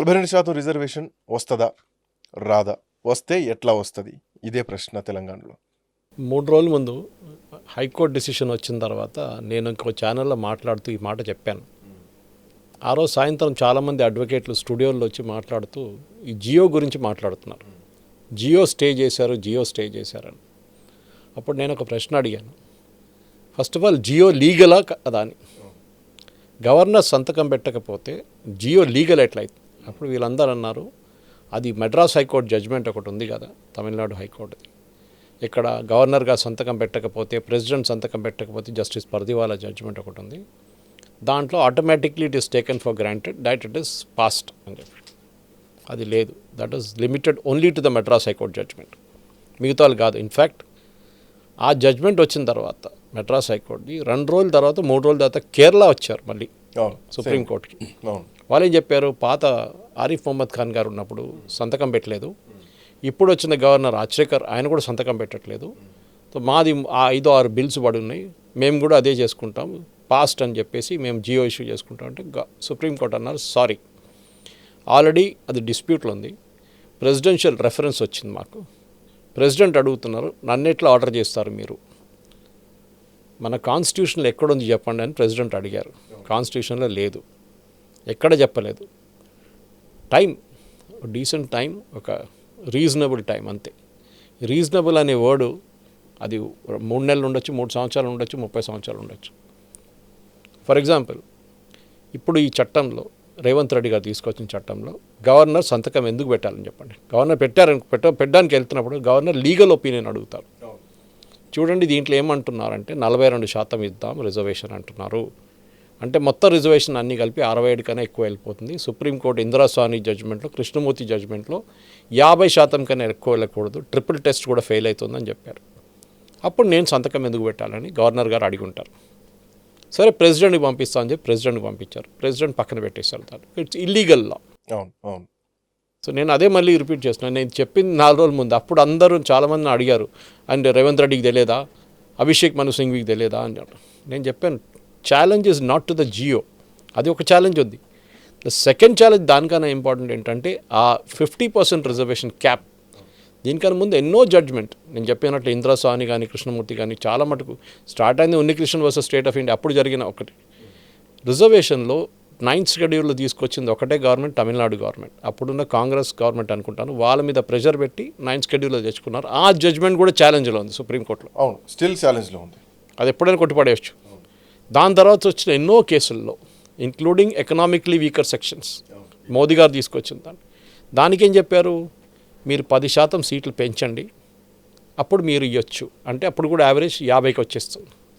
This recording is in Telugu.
42% రిజర్వేషన్ వస్తదా? రాదా? వస్తే ఎట్లా వస్తది? ఇదే ప్రశ్న తెలంగాణలో. 3 రోజుల ముందు హైకోర్టు డిసిషన్ వచ్చిన తర్వాత నేను ఇంకో ఛానల్లో మాట్లాడుతూ ఈ మాట చెప్పాను. ఆ రోజు సాయంత్రం చాలామంది అడ్వకేట్లు స్టూడియోలో వచ్చి మాట్లాడుతూ ఈ జియో గురించి మాట్లాడుతున్నారు. జియో స్టే చేశారని. అప్పుడు నేను ఒక ప్రశ్న అడిగాను. ఫస్ట్ ఆఫ్ ఆల్ జియో లీగలా కదా అని. గవర్నర్ సంతకం పెట్టకపోతే జియో లీగల్ ఎట్లయితే? అప్పుడు వీళ్ళందరూ అన్నారు, అది మెడ్రాస్ హైకోర్టు జడ్జ్మెంట్ ఒకటి ఉంది కదా, తమిళనాడు హైకోర్టుది. ఇక్కడ గవర్నర్గా సంతకం పెట్టకపోతే, ప్రెసిడెంట్ సంతకం పెట్టకపోతే జస్టిస్ పర్దివాలా జడ్జ్మెంట్ ఒకటి ఉంది, దాంట్లో automatically it is taken for granted that it is passed అని చెప్పి. అది లేదు, that is limited only to the Madras high court judgement, మిగతా కాదు. ఇన్ఫ్యాక్ట్ ఆ జడ్జ్మెంట్ వచ్చిన తర్వాత మెడ్రాస్ హైకోర్టుది 2 రోజుల తర్వాత 3 రోజుల తర్వాత కేరళ వచ్చారు మళ్ళీ సుప్రీంకోర్టుకి. వాళ్ళు ఏం చెప్పారు, పాత ఆరిఫ్ మొహమ్మద్ ఖాన్ గారు ఉన్నప్పుడు సంతకం పెట్టలేదు, ఇప్పుడు వచ్చిన గవర్నర్ ఆచ్రేకర్ ఆయన కూడా సంతకం పెట్టట్లేదు, సో మాది 5-6 బిల్స్ పడి ఉన్నాయి, మేము కూడా అదే చేసుకుంటాం, పాస్ట్ అని చెప్పేసి మేము జియో ఇష్యూ చేసుకుంటాం అంటే సుప్రీంకోర్టు అన్నారు, సారీ, ఆల్రెడీ అది డిస్ప్యూట్లో ఉంది, ప్రెసిడెన్షియల్ రెఫరెన్స్ వచ్చింది మాకు, ప్రెసిడెంట్ అడుగుతున్నారు నన్ను ఎట్లా ఆర్డర్ చేస్తారు మీరు, మన కాన్స్టిట్యూషన్లో ఎక్కడుంది చెప్పండి అని ప్రెసిడెంట్ అడిగారు. కాన్స్టిట్యూషన్లో లేదు, ఎక్కడ చెప్పలేదు. టైం, డీసెంట్ టైం, ఒక రీజనబుల్ టైం అంతే. రీజనబుల్ అనే వర్డు అది 3 నెలలు ఉండొచ్చు, 3 సంవత్సరాలు ఉండొచ్చు, 30 సంవత్సరాలు ఉండొచ్చు. ఫర్ ఎగ్జాంపుల్, ఇప్పుడు ఈ చట్టంలో రేవంత్ రెడ్డి గారు తీసుకొచ్చిన చట్టంలో గవర్నర్ సంతకం ఎందుకు పెట్టాలని చెప్పండి. గవర్నర్ పెట్టడానికి వెళ్తున్నప్పుడు గవర్నర్ లీగల్ ఒపీనియన్ అడుగుతారు. చూడండి దీంట్లో ఏమంటున్నారంటే 42% ఇద్దాం రిజర్వేషన్ అంటున్నారు, అంటే మొత్తం రిజర్వేషన్ అన్నీ కలిపి 67 కన్నా ఎక్కువ వెళ్ళిపోతుంది. సుప్రీంకోర్టు ఇందిరాస్వామి జడ్జ్మెంట్లో, కృష్ణమూర్తి జడ్జ్మెంట్లో 50% కన్నా ఎక్కువ వెళ్ళకూడదు, ట్రిపుల్ టెస్ట్ కూడా ఫెయిల్ అవుతుందని చెప్పారు. అప్పుడు నేను సంతకం ఎందుకు పెట్టాలని గవర్నర్ గారు అడిగి ఉంటారు. సరే ప్రెసిడెంట్కి పంపిస్తామని చెప్పి ప్రెసిడెంట్కి పంపించారు, ప్రెసిడెంట్ పక్కన పెట్టేశారు దాన్ని. It's illegal law. సో నేను అదే మళ్ళీ రిపీట్ చేస్తున్నాను, నేను చెప్పింది 4 రోజుల ముందు. అప్పుడు అందరూ చాలామంది అడిగారు, అండ్ రేవంత్ రెడ్డికి తెలియదా, అభిషేక్ మను సింఘ్వికి తెలియదా అని. నేను చెప్పాను, challenge is not to the Jio, అది ఒక ఛాలెంజ్ ఉంది. ద సెకండ్ ఛాలెంజ్ దానికన్నా ఇంపార్టెంట్ ఏంటంటే ఆ 50% రిజర్వేషన్ క్యాప్. దీనికన్నా ముందు ఎన్నో జడ్జ్మెంట్ నేను చెప్పినట్లు ఇందిరాస్వామి కానీ కృష్ణమూర్తి కానీ చాలా మటుకు స్టార్ట్ అయింది Unnikrishnan versus state of India, అప్పుడు జరిగిన ఒకటి. రిజర్వేషన్లో 9th షెడ్యూల్లో తీసుకొచ్చింది ఒకటే గవర్నమెంట్, తమిళనాడు గవర్నమెంట్, అప్పుడున్న కాంగ్రెస్ గవర్నమెంట్ అనుకుంటాను, వాళ్ళ మీద ప్రెషర్ పెట్టి 9th షెడ్యూల్లో తెచ్చుకున్నారు. ఆ జడ్జ్మెంట్ కూడా ఛాలెంజ్లో ఉంది సుప్రీంకోర్టులో. అవును, స్టిల్ ఛాలెంజ్లో ఉంది, అది ఎప్పుడైనా కొట్టిపడేయచ్చు. దాని తర్వాత వచ్చిన ఎన్నో కేసుల్లో, including economically weaker sections, Modi గారు తీసుకొచ్చిన దానికేం చెప్పారు, మీరు 10% సీట్లు పెంచండి, అప్పుడు మీరు ఇవ్వచ్చు అంటే అప్పుడు కూడా యావరేజ్ 50కి వచ్చేస్తుంది.